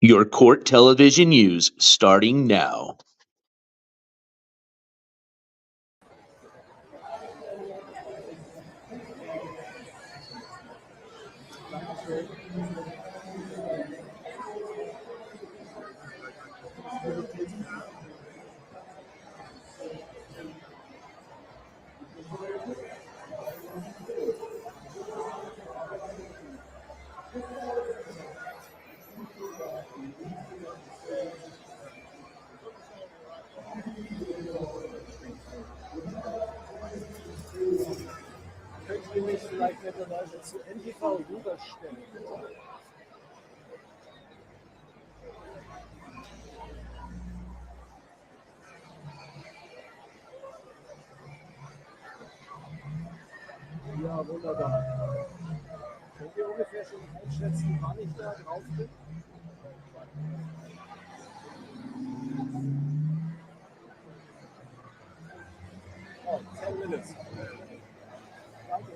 Your court television news starting now. Könnt ihr mich vielleicht netterweise zu NJCourts rüberstellen? Ja, wunderbar. Könnt ihr ungefähr schon einschätzen, wann ich da drauf bin? Oh, 10 minutes. Danke.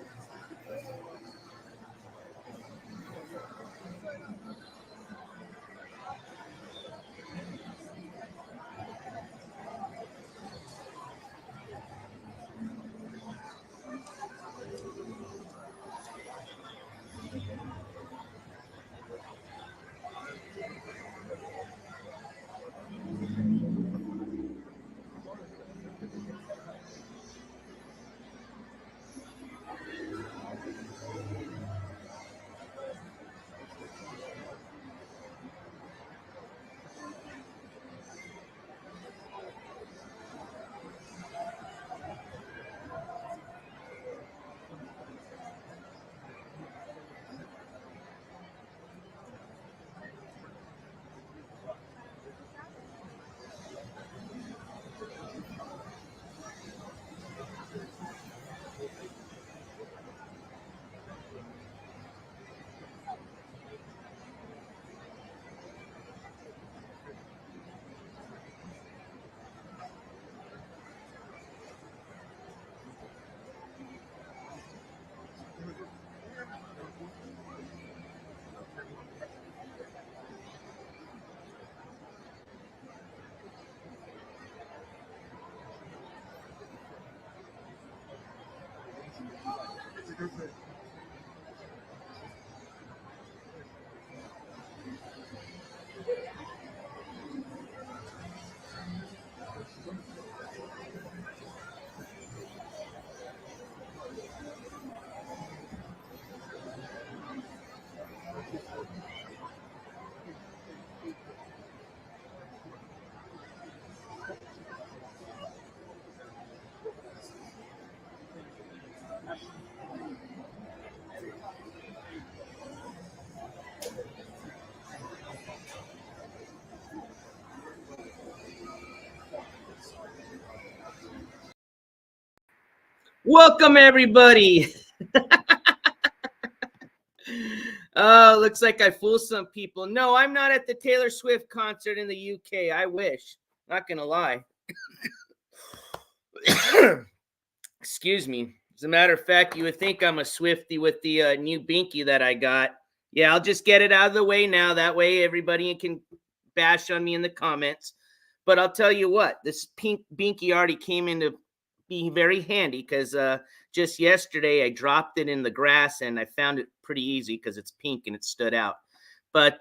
Welcome, everybody. Oh, looks like I fooled some people. No, I'm not at the Taylor Swift concert in the UK. I wish. Not gonna lie. Excuse me. As a matter of fact, you would think I'm a Swiftie with the new binky that I got. Yeah, I'll just get it out of the way now. That way everybody can bash on me in the comments. But I'll tell you what, this pink binky already came into be very handy because just yesterday I dropped it in the grass and I found it pretty easy because it's pink and it stood out. But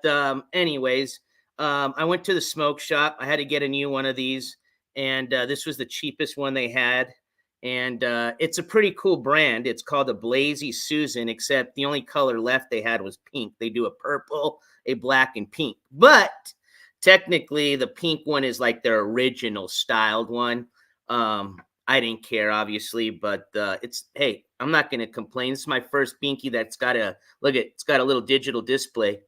anyways, I went to the smoke shop. I had to get a new one of these, and this was the cheapest one they had. And it's a pretty cool brand. It's called the Blazy Susan, except the only color left they had was pink. They do a purple, a black, and pink. But technically, the pink one is like their original styled one. I didn't care, obviously, but hey, I'm not going to complain. This is my first binky that's got it's got a little digital display.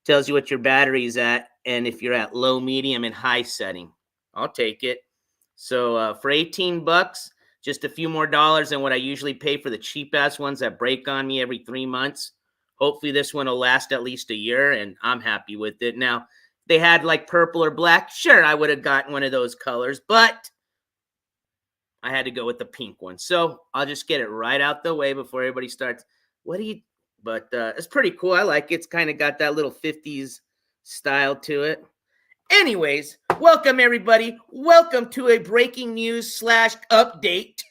Tells you what your battery is at and if you're at low, medium, and high setting. I'll take it. So for $18, just a few more dollars than what I usually pay for the cheap-ass ones that break on me every 3 months. Hopefully this one will last at least a year, and I'm happy with it. Now, if they had like purple or black, sure, I would have gotten one of those colors, but I had to go with the pink one. So I'll just get it right out the way before everybody starts. But it's pretty cool. I like it. It's kind of got that little 50s style to it. Anyways, welcome everybody. Welcome to a breaking news slash update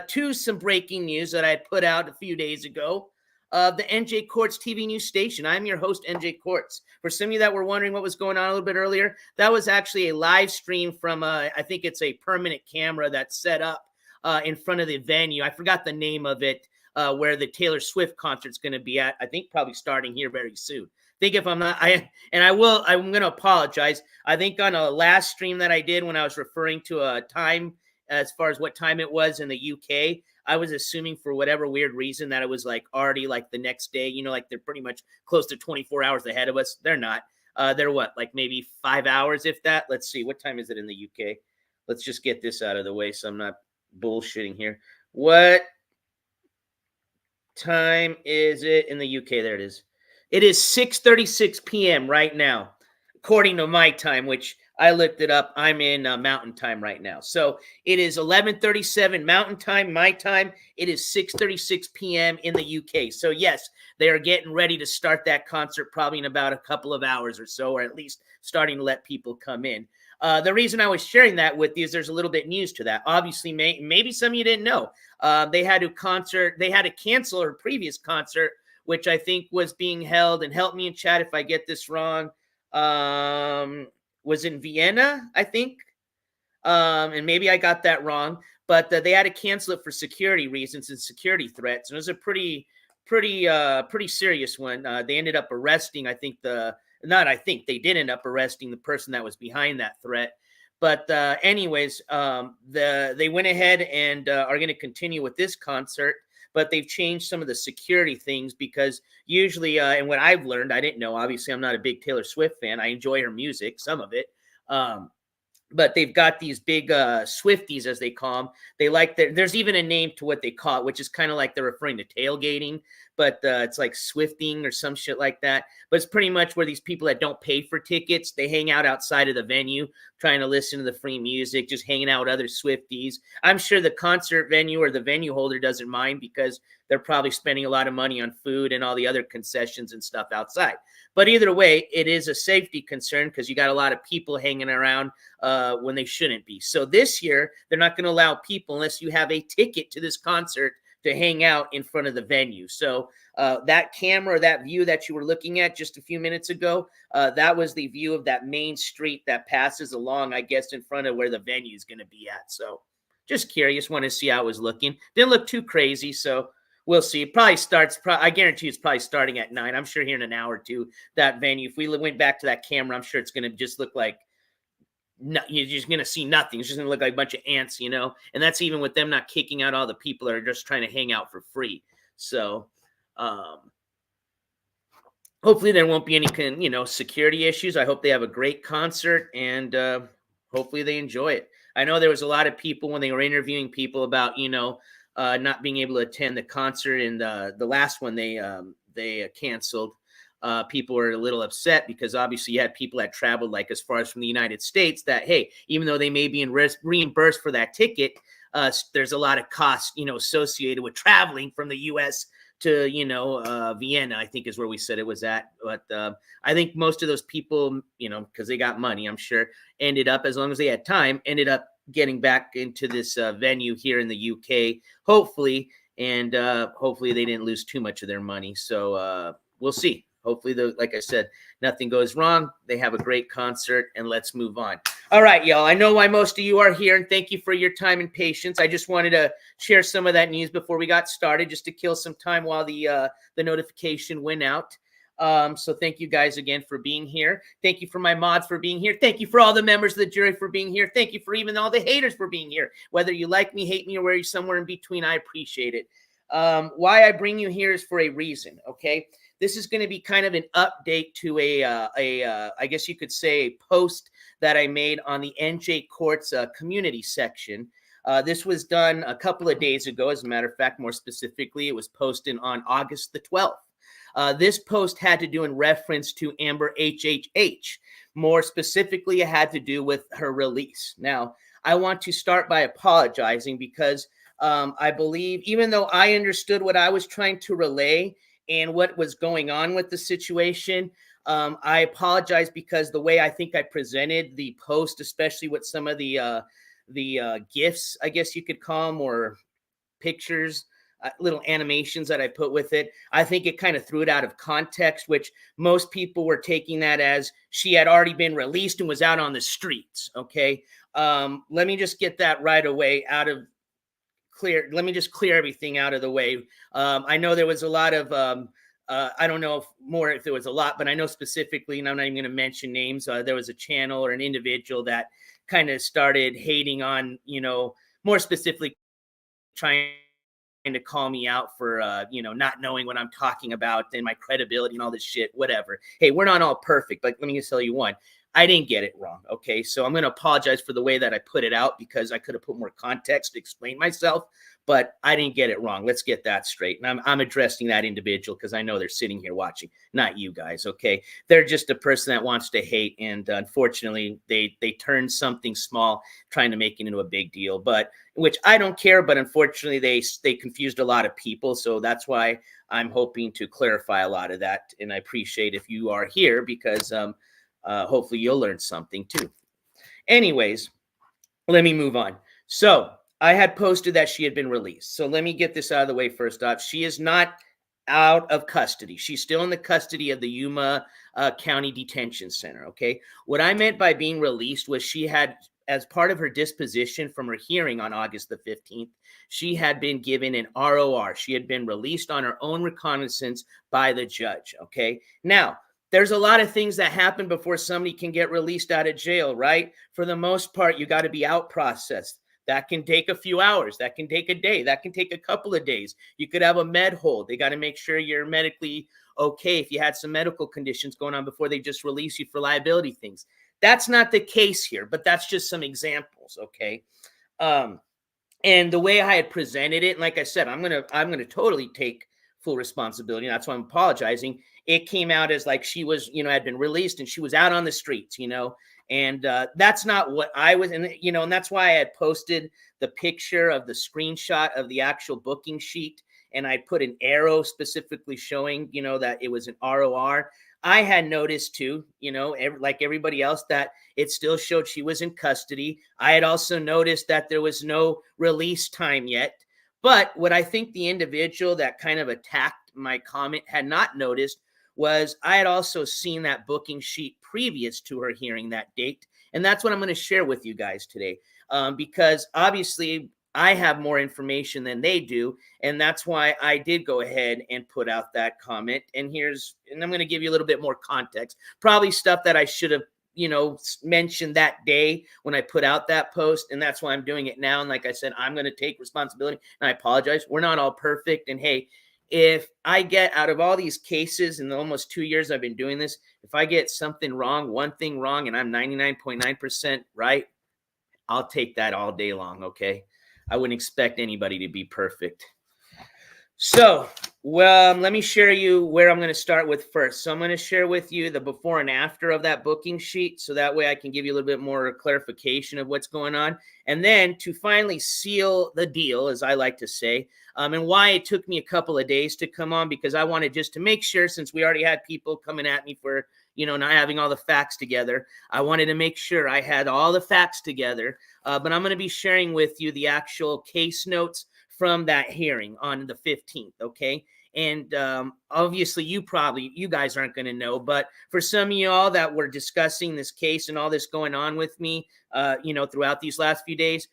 to some breaking news that I had put out a few days ago. The NJCourts TV news station. I'm your host, NJCourts. For some of you that were wondering what was going on a little bit earlier, that was actually a live stream from, I think it's a permanent camera that's set up in front of the venue. I forgot the name of it, where the Taylor Swift concert's going to be at. I think probably starting here very soon. Think if I'm not, I'm going to apologize. I think on a last stream that I did when I was referring to a time as far as what time it was in the UK, I was assuming for whatever weird reason that it was like already like the next day, you know, like they're pretty much close to 24 hours ahead of us. They're not. They're what, like maybe 5 hours, if that. Let's see. What time is it in the UK? Let's just get this out of the way so I'm not bullshitting here. What time is it in the UK? There it is. It is 6:36 p.m. right now, according to my time, which I looked it up. I'm in Mountain Time right now. So it is 11:37 Mountain Time, my time. It is 6:36 p.m. in the UK. So yes, they are getting ready to start that concert probably in about a couple of hours or so, or at least starting to let people come in. The reason I was sharing that with you is there's a little bit news to that. Obviously, maybe some of you didn't know. They had to cancel her previous concert, which I think was being held, and help me in chat if I get this wrong, was in Vienna, I think. And maybe I got that wrong, but they had to cancel it for security reasons and security threats. And it was a pretty serious one. They ended up arresting, they did end up arresting the person that was behind that threat. But anyways, they went ahead and are going to continue with this concert, but they've changed some of the security things because usually, and what I've learned, I didn't know, obviously I'm not a big Taylor Swift fan. I enjoy her music, some of it. But they've got these big Swifties, as they call them. They like there's even a name to what they call it, which is kind of like they're referring to tailgating, but it's like Swifting or some shit like that. But it's pretty much where these people that don't pay for tickets, they hang out outside of the venue, trying to listen to the free music, just hanging out with other Swifties. I'm sure the concert venue or the venue holder doesn't mind because they're probably spending a lot of money on food and all the other concessions and stuff outside. But either way, it is a safety concern because you got a lot of people hanging around when they shouldn't be. So this year, they're not going to allow people, unless you have a ticket to this concert, to hang out in front of the venue. So that camera, that view that you were looking at just a few minutes ago, that was the view of that main street that passes along, I guess, in front of where the venue is going to be at. So just curious, want to see how it was looking. Didn't look too crazy, so we'll see. It probably starts, I guarantee it's probably starting at 9. I'm sure here in an hour or two, that venue, if we went back to that camera, I'm sure it's going to just look like, you're just going to see nothing. It's just going to look like a bunch of ants, you know? And that's even with them not kicking out all the people that are just trying to hang out for free. So hopefully there won't be any, security issues. I hope they have a great concert, and hopefully they enjoy it. I know there was a lot of people when they were interviewing people about, not being able to attend the concert, and the last one they canceled. People were a little upset because obviously you had people that traveled like as far as from the United States that, hey, even though they may be reimbursed for that ticket, there's a lot of cost, associated with traveling from the U.S. to, Vienna, I think is where we said it was at. But I think most of those people, because they got money, I'm sure, ended up, as long as they had time, ended up getting back into this venue here in the UK, hopefully. And hopefully they didn't lose too much of their money. So we'll see. Hopefully, like I said, nothing goes wrong. They have a great concert, and let's move on. All right, y'all. I know why most of you are here, and thank you for your time and patience. I just wanted to share some of that news before we got started, just to kill some time while the notification went out. So thank you guys again for being here. Thank you for my mods for being here. Thank you for all the members of the jury for being here. Thank you for even all the haters for being here. Whether you like me, hate me, or where you're somewhere in between, I appreciate it. Why I bring you here is for a reason, okay? This is going to be kind of an update to I guess you could say, a post that I made on the NJCourts community section. This was done a couple of days ago. As a matter of fact, more specifically, it was posted on August the 12th. This post had to do in reference to Amberhhh. More specifically, it had to do with her release. Now, I want to start by apologizing because I believe, even though I understood what I was trying to relay, and what was going on with the situation. I apologize because the way I think I presented the post, especially with some of the gifts, I guess you could call them, or pictures, little animations that I put with it, I think it kind of threw it out of context, which most people were taking that as she had already been released and was out on the streets. Okay. Let me just get that right away out of clear. Let me just clear everything out of the way. I know there was a lot of, I don't know if there was a lot, but I know specifically, and I'm not even going to mention names. There was a channel or an individual that kind of started hating on, more specifically trying to call me out for, not knowing what I'm talking about and my credibility and all this shit, whatever. Hey, we're not all perfect, but let me just tell you one. I didn't get it wrong. Okay. So I'm going to apologize for the way that I put it out, because I could have put more context to explain myself, but I didn't get it wrong. Let's get that straight. And I'm addressing that individual because I know they're sitting here watching, not you guys. Okay. They're just a person that wants to hate. And unfortunately, they turned something small trying to make it into a big deal, but which I don't care. But unfortunately, they confused a lot of people. So that's why I'm hoping to clarify a lot of that. And I appreciate if you are here, because hopefully you'll learn something too. Anyways, let me move on. So I had posted that she had been released. So let me get this out of the way first off. She is not out of custody. She's still in the custody of the Yuma County Detention Center. Okay. What I meant by being released was she had, as part of her disposition from her hearing on August the 15th, she had been given an ROR. She had been released on her own recognizance by the judge. Okay. Now, there's a lot of things that happen before somebody can get released out of jail, right? For the most part, you got to be out processed. That can take a few hours. That can take a day. That can take a couple of days. You could have a med hold. They got to make sure you're medically okay if you had some medical conditions going on before they just release you for liability things. That's not the case here, but that's just some examples, okay? And the way I had presented it, and like I said, I'm gonna totally take full responsibility. That's why I'm apologizing. It came out as like she was, had been released and she was out on the streets, and that's not what I was. And, and that's why I had posted the picture of the screenshot of the actual booking sheet. And I put an arrow specifically showing, that it was an ROR. I had noticed too, like everybody else, that it still showed she was in custody. I had also noticed that there was no release time yet. But what I think the individual that kind of attacked my comment had not noticed was I had also seen that booking sheet previous to her hearing that date. And that's what I'm going to share with you guys today, because obviously I have more information than they do. And that's why I did go ahead and put out that comment. And I'm going to give you a little bit more context, probably stuff that I should have, mentioned that day when I put out that post. And that's why I'm doing it now. And like I said, I'm going to take responsibility, and I apologize. We're not all perfect. And hey, if I get out of all these cases in the almost 2 years I've been doing this, if I get something wrong, one thing wrong, and I'm 99.9% right, I'll take that all day long. Okay. I wouldn't expect anybody to be perfect. So, let me share you where I'm going to start with first. So I'm going to share with you the before and after of that booking sheet. So that way I can give you a little bit more clarification of what's going on. And then to finally seal the deal, as I like to say, and why it took me a couple of days to come on, because I wanted just to make sure, since we already had people coming at me for, not having all the facts together, I wanted to make sure I had all the facts together. But I'm going to be sharing with you the actual case notes from that hearing on the 15th. Okay. And obviously you guys aren't going to know, but for some of y'all that were discussing this case and all this going on with me, throughout these last few days,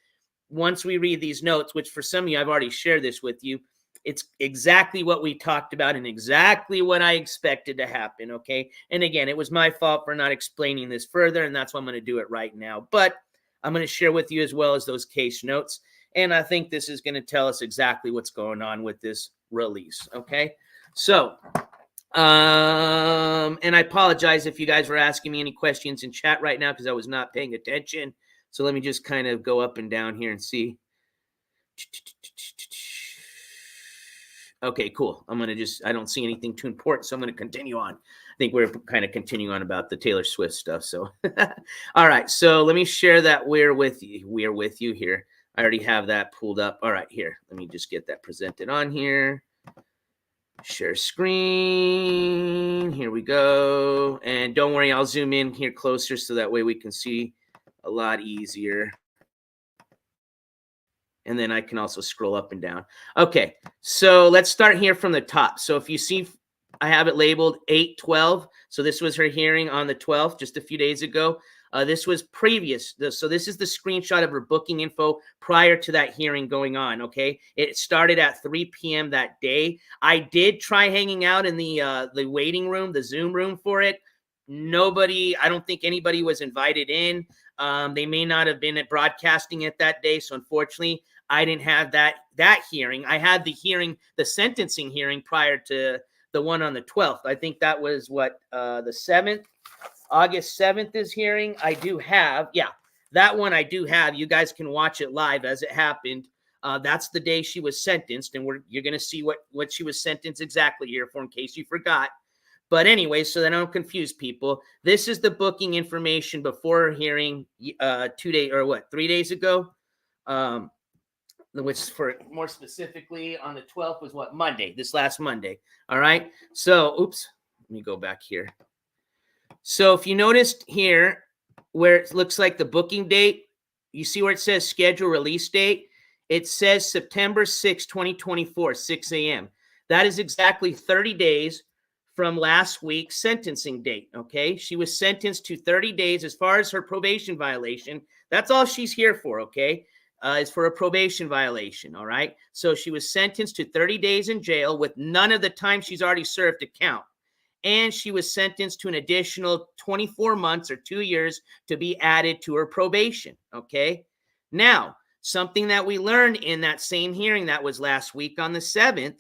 once we read these notes, which for some of you, I've already shared this with you, it's exactly what we talked about and exactly what I expected to happen. Okay. And again, it was my fault for not explaining this further, and that's why I'm going to do it right now. But I'm going to share with you as well as those case notes. And I think this is going to tell us exactly what's going on with this release. Okay. So, and I apologize if you guys were asking me any questions in chat right now, because I was not paying attention. So let me just kind of go up and down here and see. Okay, cool. I don't see anything too important, so I'm going to continue on. I think we're kind of continuing on about the Taylor Swift stuff. So, all right. So let me share that we're with you here. I already have that pulled up. All right, here. Let me just get that presented on here. Share screen. Here we go. And don't worry, I'll zoom in here closer so that way we can see a lot easier. And then I can also scroll up and down. Okay, so let's start here from the top. So if you see, I have it labeled 8/12. So this was her hearing on the 12th, just a few days ago. This was previous. So this is the screenshot of her booking info prior to that hearing going on, okay? It started at 3 p.m. that day. I did try hanging out in the waiting room, the Zoom room for it. Nobody, I don't think anybody was invited in. They may not have been at broadcasting it that day. So unfortunately, I didn't have that hearing. I had the hearing, the sentencing hearing prior to the one on the 12th. I think that was what, the 7th. August 7th is hearing. I do have, yeah, that one I do have. You guys can watch it live as it happened. That's the day she was sentenced, and you're going to see what she was sentenced exactly here for, in case you forgot. But anyway, so that I don't confuse people, this is the booking information before her hearing 3 days ago. Which, for more specifically, on the 12th was what, Monday, this last Monday. All right. So, oops, let me go back here. So if you noticed here where it looks like the booking date, you see where it says schedule release date? It says September 6, 2024, 6 a.m. That is exactly 30 days from last week's sentencing date, okay? She was sentenced to 30 days as far as her probation violation. That's all she's here for, okay? Is for a probation violation, all right? So she was sentenced to 30 days in jail with none of the time she's already served to count. And she was sentenced to an additional 24 months or 2 years to be added to her probation, okay? Now, something that we learned in that same hearing that was last week on the 7th,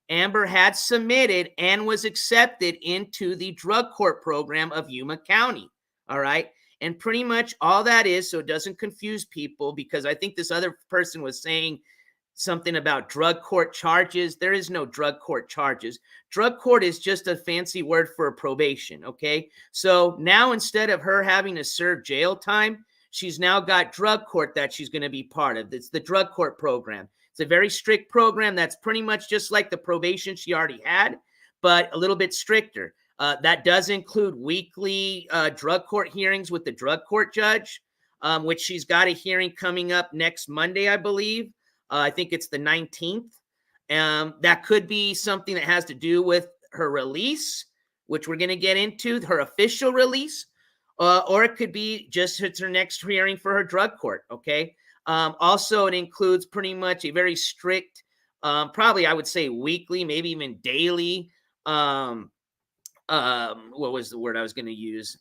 Amber had submitted and was accepted into the drug court program of Yuma County, all right? And pretty much all that is, so it doesn't confuse people, because I think this other person was saying something about drug court charges. There is no drug court charges. Drug court is just a fancy word for probation, okay? So now instead of her having to serve jail time, she's now got drug court that she's going to be part of. It's the drug court program. It's a very strict program that's pretty much just like the probation she already had, but a little bit stricter. That does include weekly drug court hearings with the drug court judge, which she's got a hearing coming up next Monday, I believe. I think it's the 19th. That could be something that has to do with her release, which we're going to get into, her official release, or it could be just it's her next hearing for her drug court, okay? Also, it includes pretty much a very strict, probably I would say weekly, maybe even daily, what was the word I was going to use?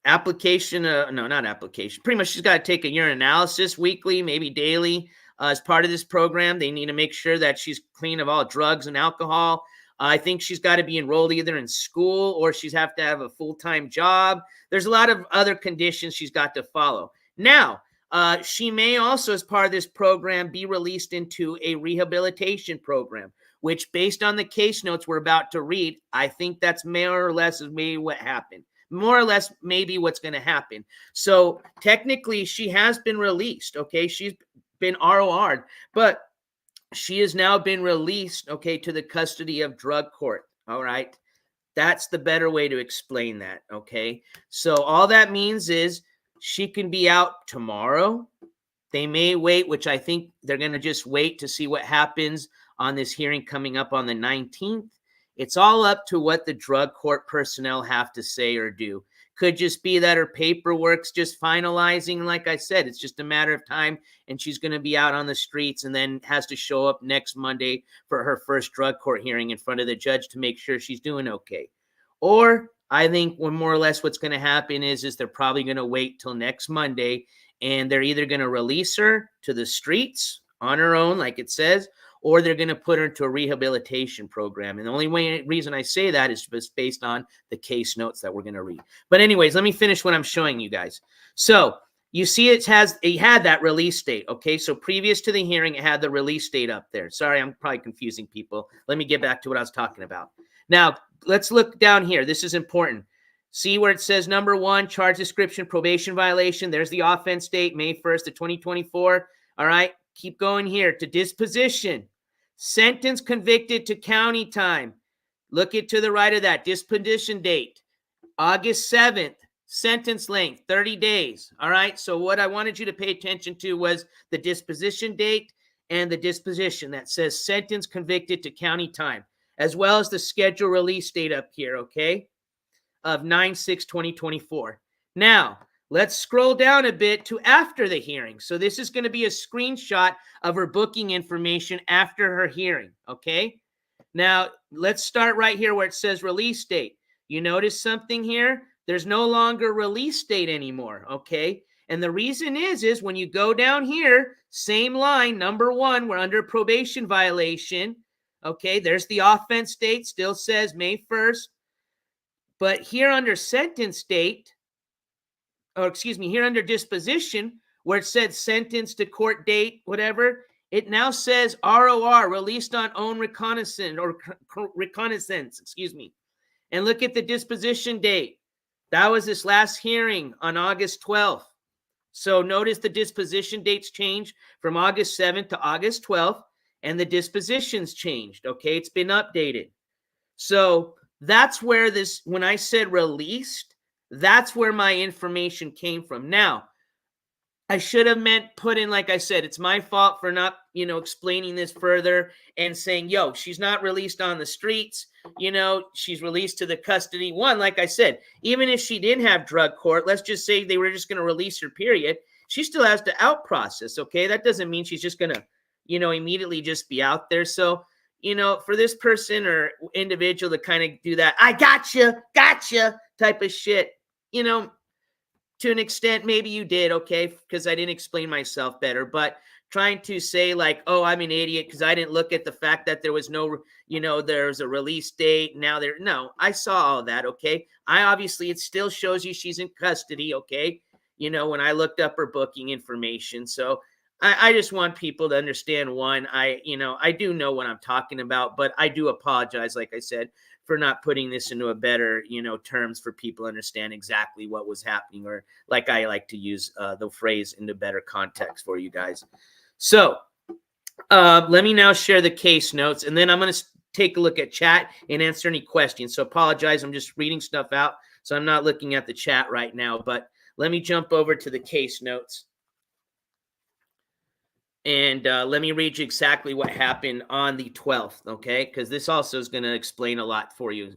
Application, no, not application. Pretty much she's got to take a urine analysis weekly, maybe daily. As part of this program, they need to make sure that she's clean of all drugs and alcohol. I think she's got to be enrolled either in school or she's have to have a full-time job. There's a lot of other conditions she's got to follow. Now, she may also, as part of this program, be released into a rehabilitation program, which, based on the case notes we're about to read, I think that's more or less maybe what happened. More or less maybe what's going to happen. So technically, she has been released, okay? She's been ROR'd, but she has now been released, okay, to the custody of drug court, all right? That's the better way to explain that, okay? So all that means is she can be out tomorrow. They may wait, which I think they're going to just wait to see what happens on this hearing coming up on the 19th. It's all up to what the drug court personnel have to say or do. Could just be that her paperwork's just finalizing. Like I said, it's just a matter of time, and she's going to be out on the streets and then has to show up next Monday for her first drug court hearing in front of the judge to make sure she's doing okay. Or I think more or less what's going to happen is they're probably going to wait till next Monday, and they're either going to release her to the streets on her own, like it says, or they're going to put her into a rehabilitation program. And the only reason I say that is just based on the case notes that we're going to read. But anyways, let me finish what I'm showing you guys. So you see it had that release date, okay? So previous to the hearing, it had the release date up there. Sorry, I'm probably confusing people. Let me get back to what I was talking about. Now, let's look down here. This is important. See where it says number 1, charge description, probation violation. There's the offense date, May 1st of 2024. All right, keep going here to disposition. Sentence convicted to county time. Look it to the right of that. Disposition date, August 7th. Sentence length, 30 days. All right. So what I wanted you to pay attention to was the disposition date and the disposition that says sentence convicted to county time, as well as the schedule release date up here, okay, of 9/6/2024. Now, let's scroll down a bit to after the hearing. So this is going to be a screenshot of her booking information after her hearing, okay? Now, let's start right here where it says release date. You notice something here? There's no longer release date anymore, okay? And the reason is when you go down here, same line, number 1, we're under probation violation, okay? There's the offense date, still says May 1st. But here under sentence date, or excuse me, here under disposition, where it said sentence to court date, whatever, it now says ROR, released on own reconnaissance, excuse me. And look at the disposition date. That was this last hearing on August 12th. So notice the disposition dates changed from August 7th to August 12th, and the dispositions changed, okay? It's been updated. So that's where this, when I said released, that's where my information came from. Now, I should have meant put in, like I said, it's my fault for not, explaining this further and saying, yo, she's not released on the streets. She's released to the custody. One, like I said, even if she didn't have drug court, let's just say they were just going to release her, period. She still has to out process, okay? That doesn't mean she's just going to, immediately just be out there. So, for this person or individual to kind of do that, I gotcha type of shit, to an extent, maybe you did, okay, because I didn't explain myself better, but trying to say like, oh, I'm an idiot because I didn't look at the fact that there was no, there's a release date. Now no, I saw all that, okay? Obviously, it still shows you she's in custody, okay? When I looked up her booking information. So I just want people to understand, one, I do know what I'm talking about, but I do apologize, like I said, for not putting this into a better, terms for people to understand exactly what was happening, or like I like to use the phrase into better context for you guys. So let me now share the case notes, and then I'm going to take a look at chat and answer any questions. So apologize, I'm just reading stuff out, so I'm not looking at the chat right now, but let me jump over to the case notes. And let me read you exactly what happened on the 12th, okay? Because this also is going to explain a lot for you.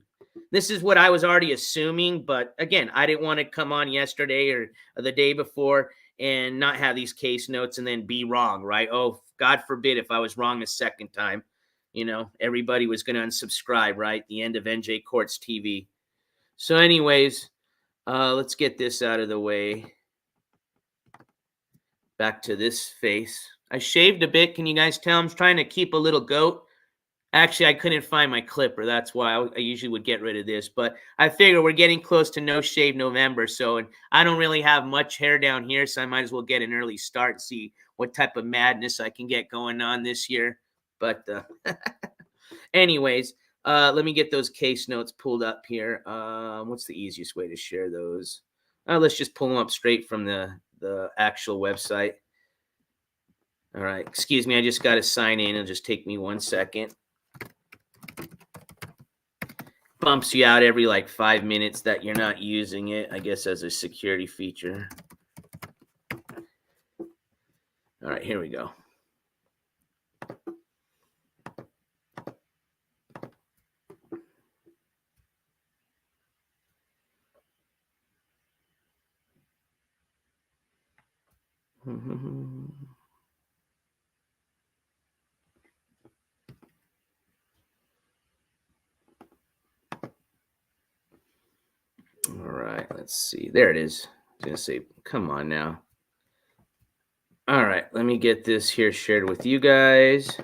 This is what I was already assuming, but again, I didn't want to come on yesterday or the day before and not have these case notes and then be wrong, right? Oh, God forbid if I was wrong a second time. Everybody was going to unsubscribe, right? The end of NJCourts TV. So anyways, let's get this out of the way. Back to this face. I shaved a bit. Can you guys tell? I'm trying to keep a little goat. Actually, I couldn't find my clipper. That's why I usually would get rid of this. But I figure we're getting close to No Shave November. So and I don't really have much hair down here. So I might as well get an early start and see what type of madness I can get going on this year. But anyways, let me get those case notes pulled up here. What's the easiest way to share those? Let's just pull them up straight from the actual website. All right. Excuse me. I just got to sign in. It'll just take me 1 second. Bumps you out every like 5 minutes that you're not using it, I guess, as a security feature. All right. Here we go. All right, let's see. There it is. I was going to say, come on now. All right, let me get this here shared with you guys.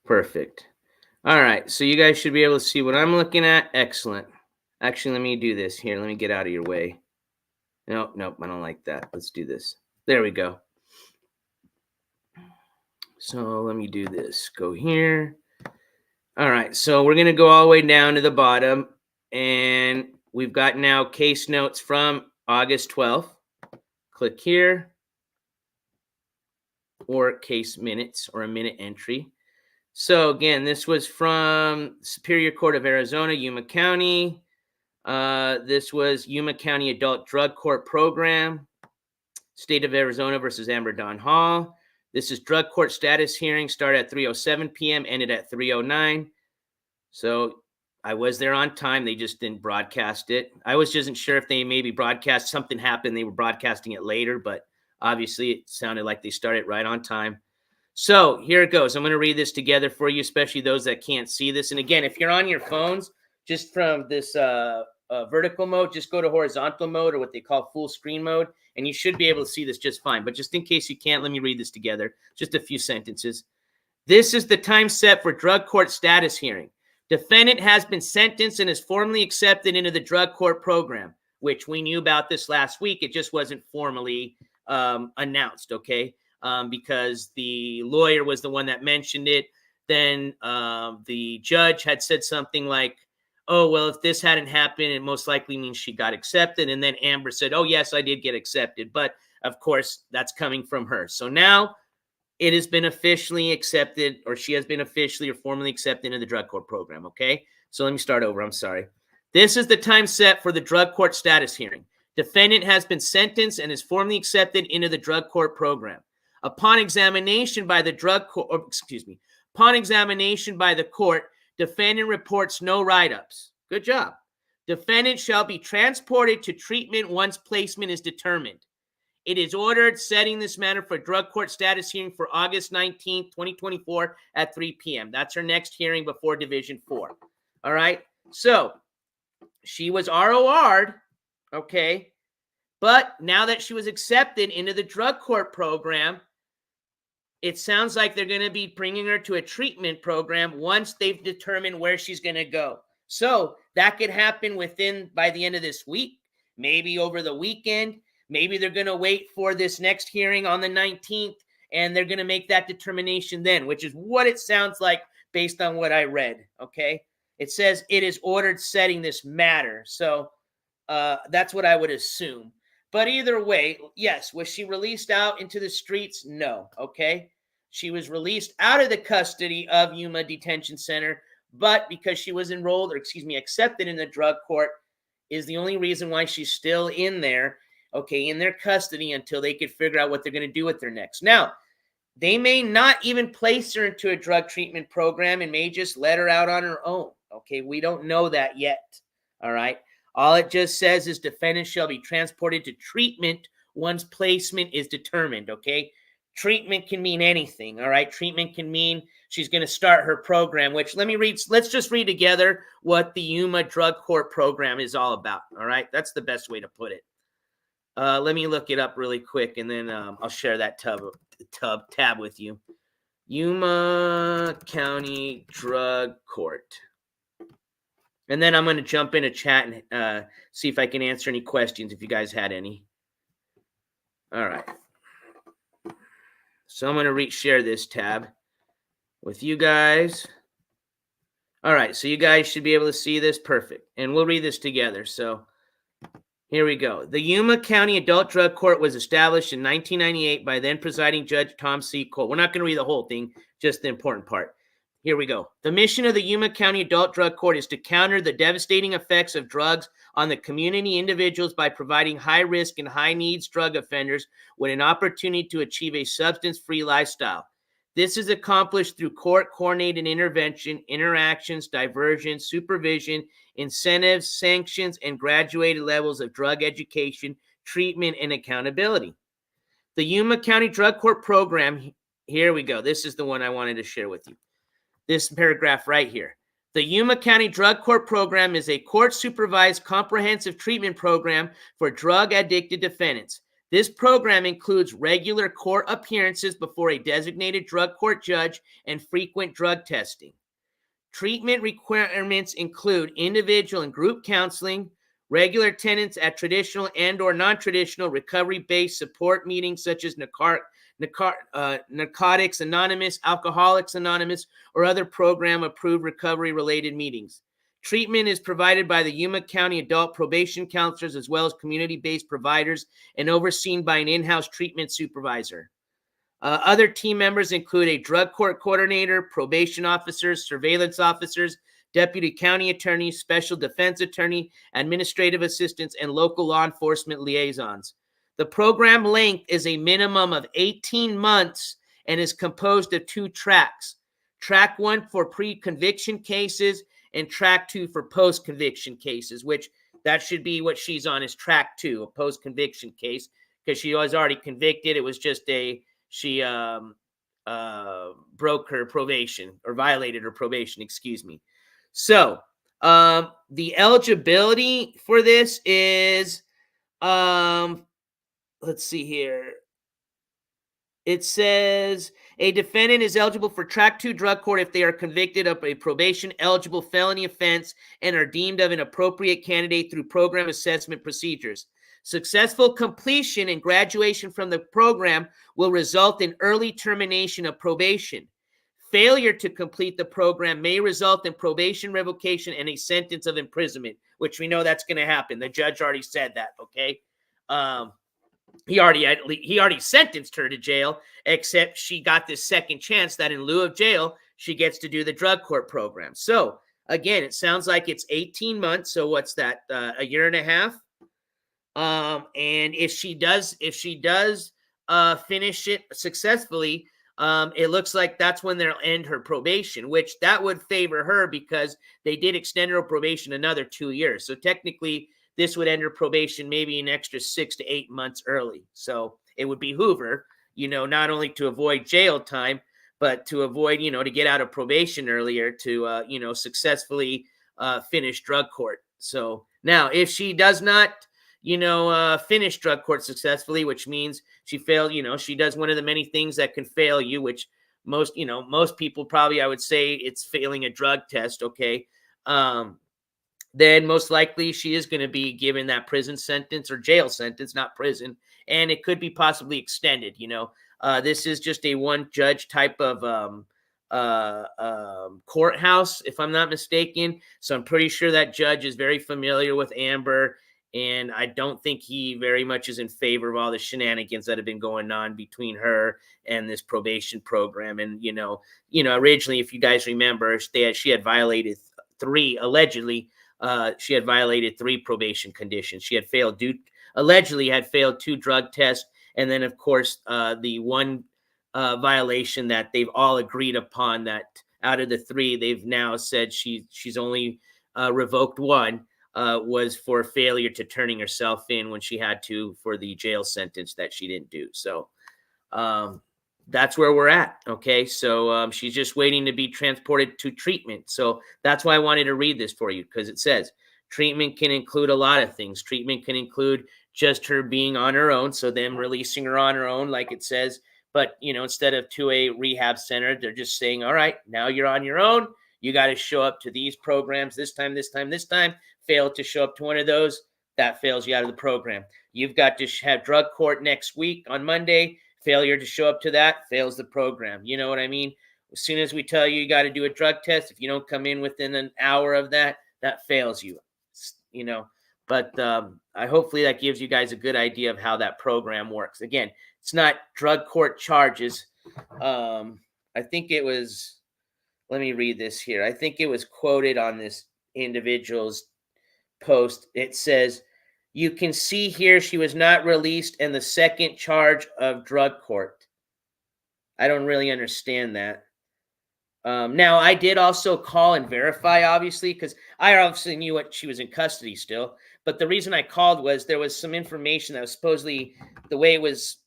Perfect. All right, so you guys should be able to see what I'm looking at. Excellent. Actually, let me do this here. Let me get out of your way. Nope, I don't like that. Let's do this. There we go. So let me do this. Go here. All right, so we're going to go all the way down to the bottom, and we've got now case notes from August 12th. Click here. or case minutes or a minute entry. So again, this was from Superior Court of Arizona, Yuma County. This was Yuma County Adult Drug Court Program, State of Arizona versus Amberhhh Hall. This is drug court status hearing, started at 3:07 p.m., ended at 3:09. So I was there on time. They just didn't broadcast it. I was just sure if they maybe broadcast, something happened, they were broadcasting it later, but obviously it sounded like they started right on time. So here it goes. I'm going to read this together for you, especially those that can't see this. And again, if you're on your phones, just from this vertical mode, just go to horizontal mode, or what they call full screen mode, and you should be able to see this just fine. But just in case you can't, let me read this together. Just a few sentences. This is the time set for drug court status hearing. Defendant has been sentenced and is formally accepted into the drug court program, which we knew about this last week. It just wasn't formally announced, okay? Because the lawyer was the one that mentioned it. Then the judge had said something like, oh, well, if this hadn't happened, it most likely means she got accepted. And then Amber said, oh, yes, I did get accepted. But of course, that's coming from her. So now it has been officially accepted, or she has been officially or formally accepted into the drug court program, okay? So let me start over. I'm sorry. This is the time set for the drug court status hearing. Defendant has been sentenced and is formally accepted into the drug court program. Upon examination by the upon examination by the court, defendant reports no write-ups. Good job. Defendant shall be transported to treatment once placement is determined. It is ordered setting this matter for drug court status hearing for August 19th, 2024 at 3 p.m. That's her next hearing before Division 4. All right. So she was ROR'd, okay? But now that she was accepted into the drug court program, it sounds like they're going to be bringing her to a treatment program once they've determined where she's going to go. So that could happen by the end of this week, maybe over the weekend. Maybe they're going to wait for this next hearing on the 19th, and they're going to make that determination then, which is what it sounds like based on what I read, okay? It says it is ordered setting this matter. So that's what I would assume. But either way, yes, was she released out into the streets? No, okay? She was released out of the custody of Yuma Detention Center, but because she was accepted in the drug court is the only reason why she's still in there, okay, in their custody until they could figure out what they're going to do with her next. Now, they may not even place her into a drug treatment program and may just let her out on her own, okay? We don't know that yet, all right? All it just says is defendant shall be transported to treatment once placement is determined, okay? Treatment can mean anything, all right? Treatment can mean she's going to start her program, which let's just read together what the Yuma Drug Court program is all about, all right? That's the best way to put it. Let me look it up really quick, and then I'll share that tab with you. Yuma County Drug Court. And then I'm going to jump into chat and see if I can answer any questions if you guys had any. All right. So I'm going to share this tab with you guys. All right. So you guys should be able to see this. Perfect. And we'll read this together. So here we go. The Yuma County Adult Drug Court was established in 1998 by then presiding Judge Tom C. Cole. We're not going to read the whole thing, just the important part. Here we go. The mission of the Yuma County Adult Drug Court is to counter the devastating effects of drugs on the community individuals by providing high-risk and high-needs drug offenders with an opportunity to achieve a substance-free lifestyle. This is accomplished through court-coordinated intervention, interactions, diversion, supervision, incentives, sanctions, and graduated levels of drug education, treatment, and accountability. The Yuma County Drug Court program, here we go. This is the one I wanted to share with you. This paragraph right here. The Yuma County Drug Court program is a court-supervised comprehensive treatment program for drug-addicted defendants. This program includes regular court appearances before a designated drug court judge and frequent drug testing. Treatment requirements include individual and group counseling, regular attendance at traditional and/or non-traditional recovery-based support meetings such as Narcotics Anonymous, Alcoholics Anonymous, or other program-approved recovery-related meetings. Treatment is provided by the Yuma County Adult Probation Counselors as well as community-based providers and overseen by an in-house treatment supervisor. Other team members include a drug court coordinator, probation officers, surveillance officers, deputy county attorneys, special defense attorney, administrative assistants, and local law enforcement liaisons. The program length is a minimum of 18 months and is composed of 2 tracks. Track 1 for pre-conviction cases and track 2 for post-conviction cases, which that should be what she's on, is track 2, a post-conviction case, because she was already convicted. It was just she broke her probation, or violated her probation, excuse me. So the eligibility for this is, let's see here. It says a defendant is eligible for track 2 drug court if they are convicted of a probation eligible felony offense and are deemed of an appropriate candidate through program assessment procedures. Successful completion and graduation from the program will result in early termination of probation. Failure to complete the program may result in probation revocation and a sentence of imprisonment, which we know that's going to happen. The judge already said that, okay? He already sentenced her to jail, except she got this second chance that in lieu of jail, she gets to do the drug court program. So again, it sounds like it's 18 months. So what's that? A year and a half. And if she does finish it successfully, it looks like that's when they'll end her probation, which that would favor her because they did extend her probation another 2 years. So technically, this would end her probation maybe an extra 6 to 8 months early. So it would behoove her, not only to avoid jail time, but to avoid, to get out of probation earlier to, successfully finish drug court. So now if she does not, finish drug court successfully, which means she failed, she does one of the many things that can fail you, which most people probably, I would say it's failing a drug test. Okay. Then most likely she is going to be given that prison sentence or jail sentence, not prison. And it could be possibly extended. This is just a one judge type of courthouse, if I'm not mistaken. So I'm pretty sure that judge is very familiar with Amber. And I don't think he very much is in favor of all the shenanigans that have been going on between her and this probation program. And, originally, if you guys remember, she had violated allegedly violated 3 probation conditions. She had allegedly had failed 2 drug tests. And then, of course, the one violation that they've all agreed upon, that out of the 3, they've now said she's only revoked 1. Was for failure to turning herself in when she had to for the jail sentence that she didn't do. So that's where we're at. Okay. So she's just waiting to be transported to treatment. So that's why I wanted to read this for you, because it says treatment can include a lot of things. Treatment can include just her being on her own. So them releasing her on her own, like it says. But, instead of to a rehab center, they're just saying, all right, now you're on your own. You got to show up to these programs this time. Fail to show up to one of those, that fails you out of the program. You've got to have drug court next week on Monday. Failure to show up to that fails the program. You know what I mean? As soon as we tell you got to do a drug test, if you don't come in within an hour of that, that fails you. But I hopefully that gives you guys a good idea of how that program works. Again, it's not drug court charges. I think it was, let me read this here. I think it was quoted on this individual's post. It says, you can see here she was not released and the second charge of drug court. I don't really understand that. Now, I did also call and verify, obviously, because I obviously knew what she was in custody still. But the reason I called was there was some information that was supposedly the way it was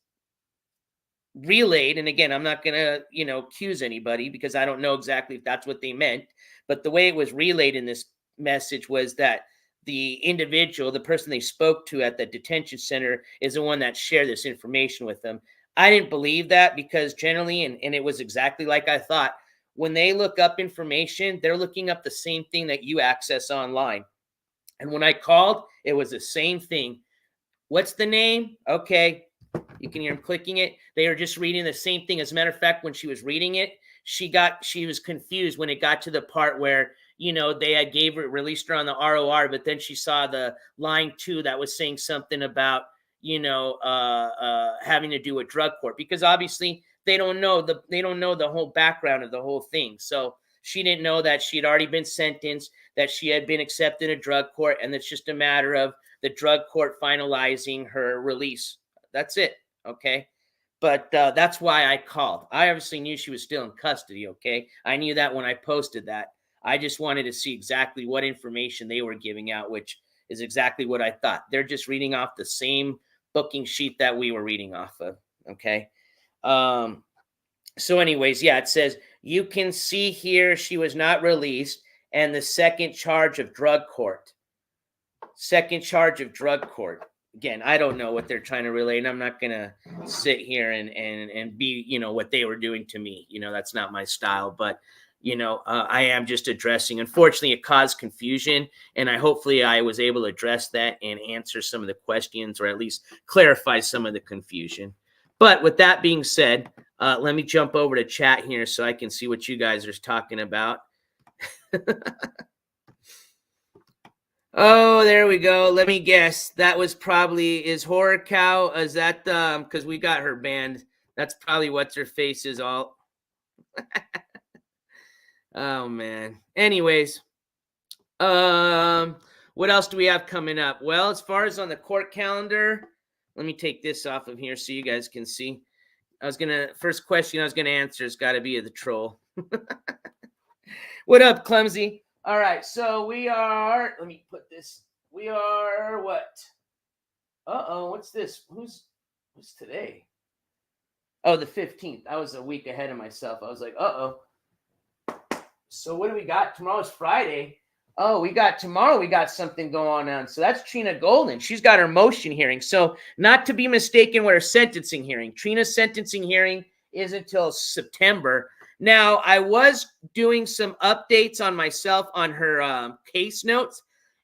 relayed. And again, I'm not going to, accuse anybody because I don't know exactly if that's what they meant. But the way it was relayed in this message was that the individual, the person they spoke to at the detention center, is the one that shared this information with them. I didn't believe that because generally, and it was exactly like I thought, when they look up information, they're looking up the same thing that you access online. And when I called, it was the same thing. What's the name? Okay. You can hear them clicking it. They were just reading the same thing. As a matter of fact, when she was reading it, she was confused when it got to the part where, they had released her on the ROR, but then she saw the line 2 that was saying something about, having to do with drug court, because obviously they don't know the whole background of the whole thing. So she didn't know that she had already been sentenced, that she had been accepted in a drug court, and it's just a matter of the drug court finalizing her release. That's it. Okay. But that's why I called. I obviously knew she was still in custody. Okay. I knew that when I posted that. I just wanted to see exactly what information they were giving out, which is exactly what I thought. They're just reading off the same booking sheet that we were reading off of. Okay. So anyways, yeah, it says, you can see here she was not released, and the second charge of drug court. Second charge of drug court. Again, I don't know what they're trying to relay, and I'm not going to sit here and be, what they were doing to me. That's not my style, but I am just addressing. Unfortunately, it caused confusion, and hopefully I was able to address that and answer some of the questions, or at least clarify some of the confusion. But with that being said, let me jump over to chat here so I can see what you guys are talking about. Oh, there we go. Let me guess. That was probably, is Horror Cow, is that because we got her banned. That's probably what's her face is all. Oh man. Anyways, what else do we have coming up? Well, as far as on the court calendar, let me take this off of here so you guys can see. First question I was gonna answer has got to be the troll. What up, Clumsy? All right, so we are, let me put this, we are what? What's this? What's today? Oh, the 15th. I was a week ahead of myself. I was like, So what do we got? Tomorrow's Friday. Oh, tomorrow we got something going on. So that's Trina Golden. She's got her motion hearing. So not to be mistaken with her sentencing hearing. Trina's sentencing hearing is until September. Now, I was doing some updates on myself on her case notes,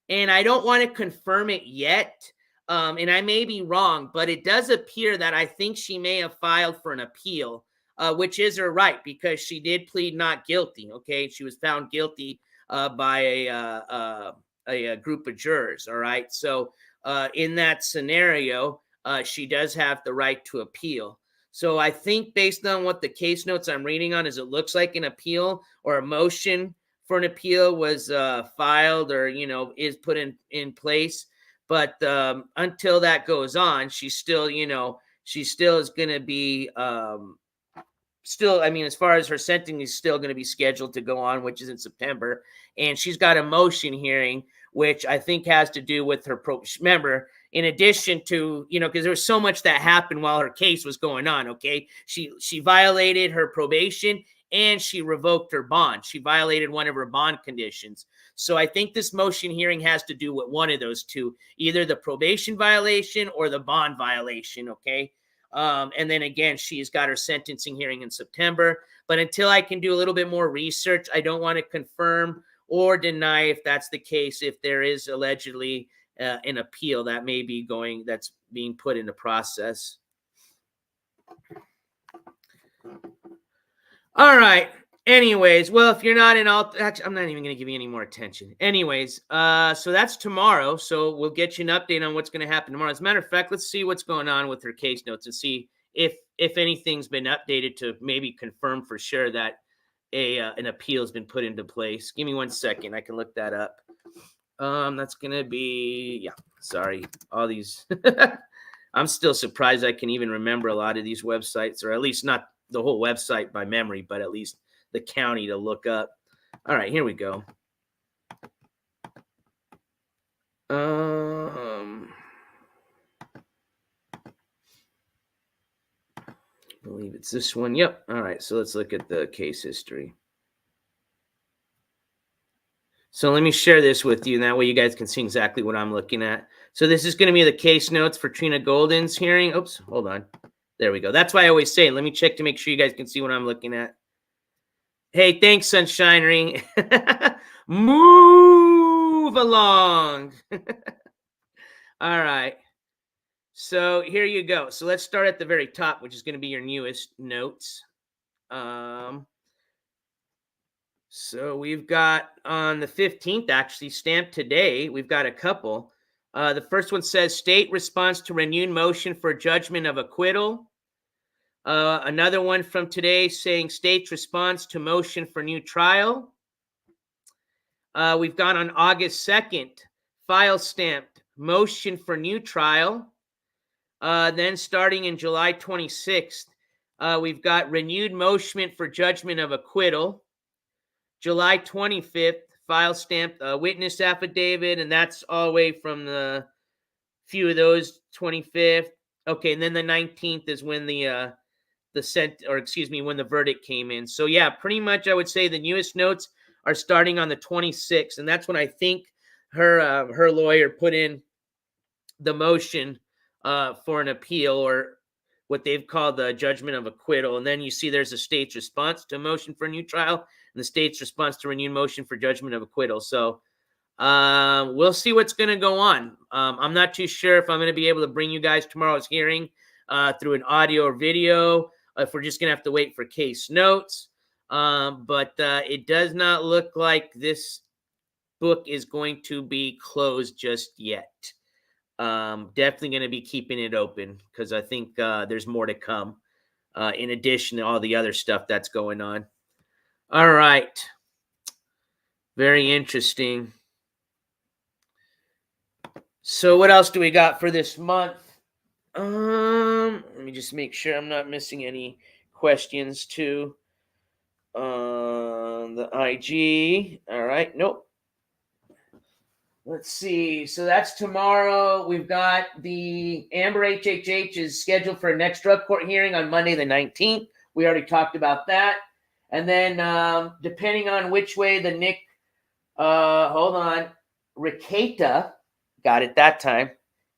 and I don't want to confirm it yet. And I may be wrong, but it does appear that I think she may have filed for an appeal, which is her right, because she did plead not guilty. Okay, she was found guilty by a group of jurors. All right, so in that scenario, she does have the right to appeal. So I think based on what the case notes I'm reading on, is it looks like an appeal or a motion for an appeal was filed, or is put in place. But until that goes on, she still is going to be still, I mean, as far as her sentencing is still going to be scheduled to go on, which is in September. And she's got a motion hearing, which I think has to do with her remember, in addition to, because there was so much that happened while her case was going on. Okay. She violated her probation and she revoked her bond. She violated one of her bond conditions. So I think this motion hearing has to do with one of those two, either the probation violation or the bond violation. Okay. And then again, she's got her sentencing hearing in September. But until I can do a little bit more research, I don't want to confirm or deny if that's the case, if there is allegedly an appeal that may be that's being put into process. All right. Anyways, well, if you're not in actually, I'm not even going to give you any more attention. Anyways, so that's tomorrow. So we'll get you an update on what's going to happen tomorrow. As a matter of fact, let's see what's going on with her case notes and see if anything's been updated to maybe confirm for sure that an appeal has been put into place. Give me 1 second. I can look that up. That's going to be, sorry, all these. I'm still surprised I can even remember a lot of these websites, or at least not the whole website by memory, but at least the county to look up. All right, here we go. I believe it's this one. Yep. All right, so let's look at the case history. So let me share this with you, and that way you guys can see exactly what I'm looking at. So this is going to be the case notes for Trina Golden's hearing. Oops, hold on. There we go. That's why I always say, let me check to make sure you guys can see what I'm looking at. Hey, thanks, Sunshinery. Move along. All right. So here you go. So let's start at the very top, which is going to be your newest notes. So we've got on the 15th, actually stamped today, we've got a couple. The first one says, state response to renewed motion for judgment of acquittal. Another one from today saying state's response to motion for new trial. We've got on August 2nd, file stamped motion for new trial. Then starting in July 26th, we've got renewed motion for judgment of acquittal. July 25th, file stamped witness affidavit, and that's all the way from the few of those. 25th. Okay, and then the 19th is when when the verdict came in. So yeah, pretty much I would say the newest notes are starting on the 26th, and that's when I think her lawyer put in the motion for an appeal, or what they've called the judgment of acquittal. And then you see there's a state's response to a motion for a new trial and the state's response to renewed motion for judgment of acquittal. So we'll see what's going to go on. I'm not too sure if I'm going to be able to bring you guys tomorrow's hearing through an audio or video, if we're just going to have to wait for case notes. But it does not look like this book is going to be closed just yet. Definitely going to be keeping it open because I think there's more to come in addition to all the other stuff that's going on. All right. Very interesting. So what else do we got for this month? Let me just make sure I'm not missing any questions too. The IG. All right. Nope. Let's see. So that's tomorrow. We've got the Amberhhh HHH is scheduled for a next drug court hearing on Monday the 19th. We already talked about that. And then depending on which way the Nick, Ricata, got it that time,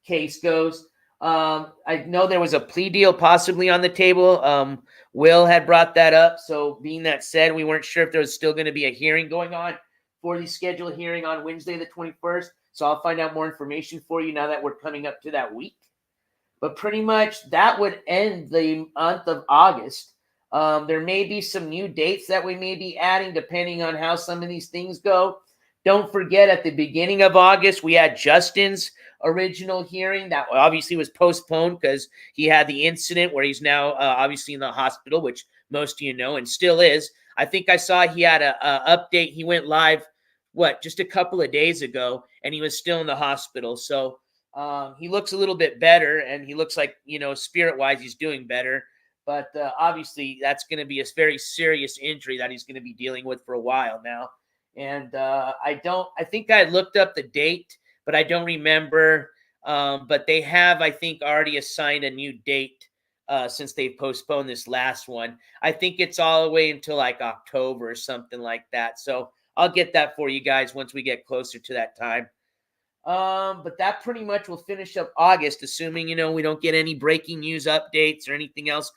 case goes. I know there was a plea deal possibly on the table. Will had brought that up. So being that said, we weren't sure if there was still going to be a hearing going on for the scheduled hearing on Wednesday the 21st. So I'll find out more information for you now that we're coming up to that week. But pretty much that would end the month of August. There may be some new dates that we may be adding depending on how some of these things go. Don't forget, at the beginning of August, we had Justin's original hearing that obviously was postponed because he had the incident where he's now obviously in the hospital, which most of you know, and still is. I think I saw he had a update. He went live, just a couple of days ago, and he was still in the hospital. So he looks a little bit better, and he looks like, spirit-wise, he's doing better. But obviously, that's going to be a very serious injury that he's going to be dealing with for a while now. And I think I looked up the date, but I don't remember. But they have, I think, already assigned a new date since they've postponed this last one. I think it's all the way until like October or something like that. So I'll get that for you guys once we get closer to that time. But that pretty much will finish up August, assuming, we don't get any breaking news updates or anything else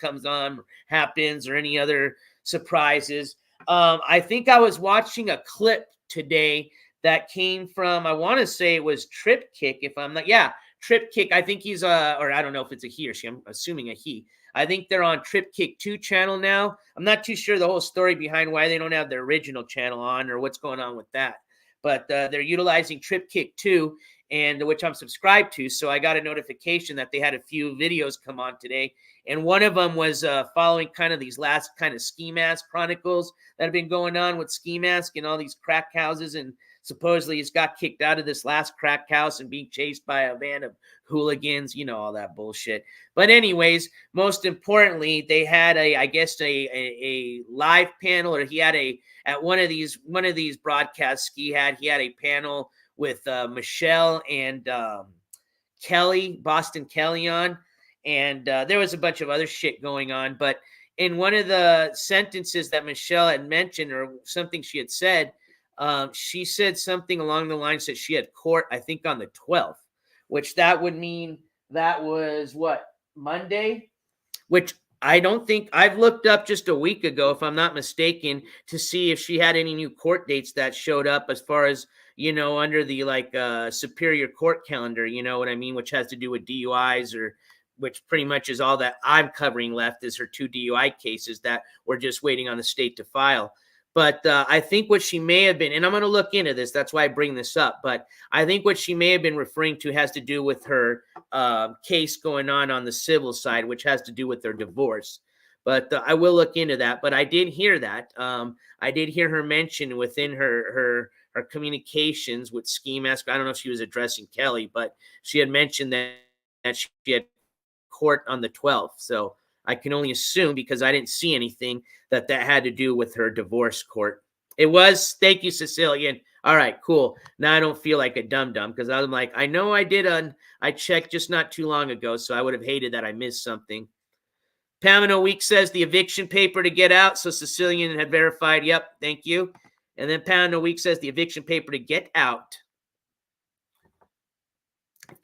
happens or any other surprises. I think I was watching a clip today that came from, I want to say it was Trip Kick, if I'm not, Trip Kick. I think he's or I don't know if it's a he or she. I'm assuming a he. I think they're on Trip Kick 2 channel now. I'm not too sure the whole story behind why they don't have their original channel on or what's going on with that. But they're utilizing Trip Kick 2, and which I'm subscribed to. So I got a notification that they had a few videos come on today. And one of them was following kind of these last kind of ski mask chronicles that have been going on with ski mask and all these crack houses. And supposedly he's got kicked out of this last crack house and being chased by a band of hooligans, all that bullshit. But anyways, most importantly, they had a live panel, or he had at one of these broadcasts he had a panel with Michelle and Boston Kelly on. And there was a bunch of other shit going on. But in one of the sentences that Michelle had mentioned, or something she had said, she said something along the lines that she had court, I think, on the 12th, which that would mean that was Monday, which I don't think I've looked up just a week ago, if I'm not mistaken, to see if she had any new court dates that showed up as far as, under the Superior Court calendar, you know what I mean, which has to do with DUIs, or which pretty much is all that I'm covering left is her 2 DUI cases that we're just waiting on the state to file. But I think what she may have been, and I'm going to look into this, that's why I bring this up, but I think what she may have been referring to has to do with her case going on the civil side, which has to do with their divorce. But I will look into that. But I did hear that. I did hear her mention within her communications with Ski Mask. I don't know if she was addressing Kelly, but she had mentioned that she had court on the 12th. So I can only assume, because I didn't see anything, that had to do with her divorce court. It was. Thank you, Sicilian. All right, cool. Now I don't feel like a dum-dum, because I'm like, I know I checked just not too long ago, so I would have hated that I missed something. Pamela Week says the eviction paper to get out. So Sicilian had verified. Yep, thank you. And then Pamela Week says the eviction paper to get out.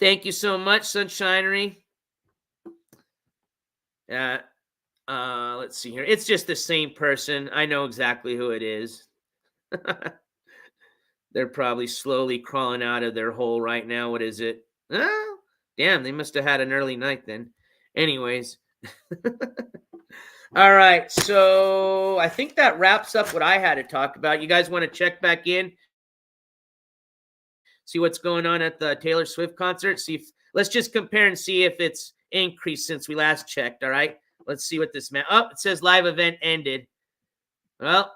Thank you so much, Sunshinery. Let's see here. It's just the same person. I know exactly who it is. They're probably slowly crawling out of their hole right now. What is it? Oh, damn, they must have had an early night then. Anyways. All right, so I think that wraps up what I had to talk about. You guys want to check back in? See what's going on at the Taylor Swift concert? Let's just compare and see if it's increased since we last checked, all right? Let's see what this meant. Oh, it says live event ended. Well,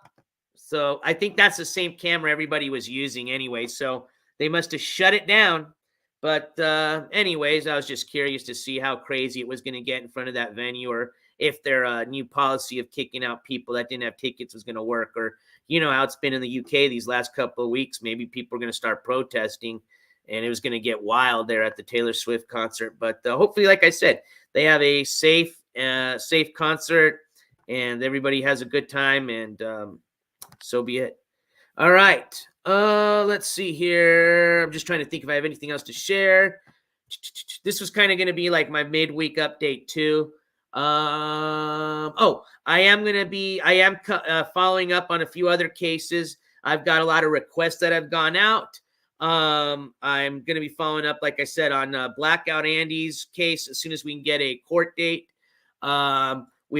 so I think that's the same camera everybody was using anyway, so they must have shut it down. But anyways, I was just curious to see how crazy it was going to get in front of that venue, or if their new policy of kicking out people that didn't have tickets was going to work, or you know how it's been in the UK these last couple of weeks. Maybe people are going to start protesting, and it was going to get wild there at the Taylor Swift concert. But hopefully, like I said, they have a safe concert, and everybody has a good time, and so be it. All right. Let's see here. I'm just trying to think if I have anything else to share. This was kind of going to be like my midweek update too. I am following up on a few other cases. I've got a lot of requests that have gone out. I'm going to be following up, like I said, on Blackout Andy's case as soon as we can get a court date. We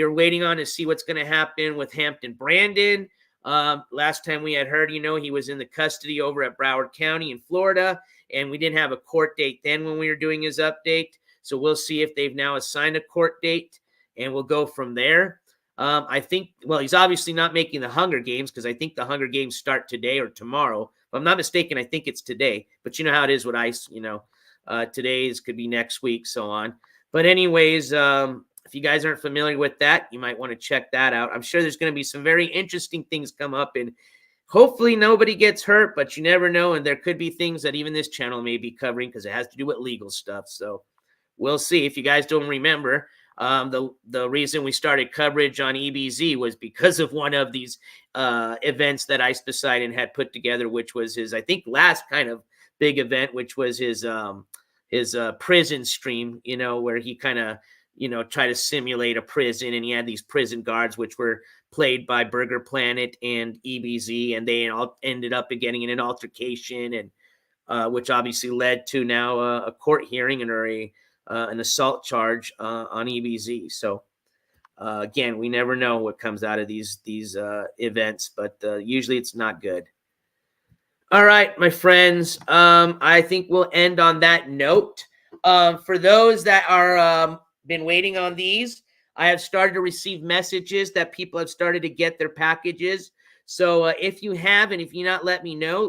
are waiting on to see what's going to happen with Hampton Brandon. Last time we had heard, he was in the custody over at Broward County in Florida, and we didn't have a court date then when we were doing his update. So we'll see if they've now assigned a court date, and we'll go from there. I think, he's obviously not making the Hunger Games, because I think the Hunger Games start today or tomorrow. If I'm not mistaken, I think it's today. But you know how it is with ICE, today's could be next week, so on. But anyways, if you guys aren't familiar with that, you might want to check that out. I'm sure there's going to be some very interesting things come up, and hopefully nobody gets hurt, but you never know. And there could be things that even this channel may be covering because it has to do with legal stuff. So we'll see. If you guys don't remember, the reason we started coverage on EBZ was because of one of these events that Ice Poseidon had put together, which was his, I think, last kind of big event, which was his prison stream, where he kind of, try to simulate a prison, and he had these prison guards, which were played by Burger Planet and EBZ, and they all ended up getting in an altercation, and which obviously led to now a court hearing and an assault charge on EBZ. So again, we never know what comes out of these events, but usually it's not good. All right, my friends, I think we'll end on that note. For those that are been waiting on these, I have started to receive messages that people have started to get their packages. So if you have, and if you're not, let me know.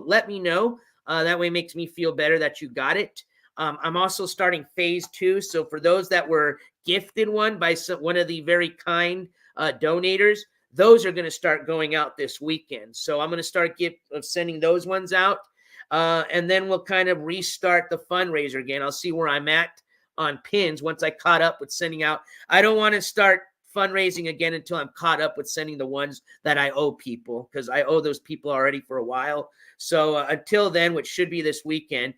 That way it makes me feel better that you got it. I'm also starting phase 2. So for those that were gifted one by one of the very kind donators, those are going to start going out this weekend. So I'm going to start sending those ones out. And then we'll kind of restart the fundraiser again. I'll see where I'm at on pins once I caught up with sending out. I don't want to start fundraising again until I'm caught up with sending the ones that I owe people, because I owe those people already for a while. So until then, which should be this weekend,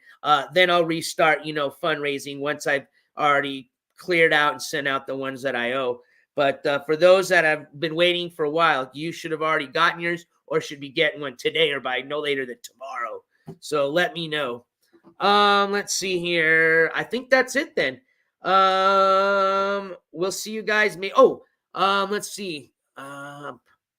then I'll restart, fundraising once I've already cleared out and sent out the ones that I owe. But for those that have been waiting for a while, you should have already gotten yours or should be getting one today or by no later than tomorrow. So let me know. Let's see here. I think that's it then. We'll see you guys. Let's see.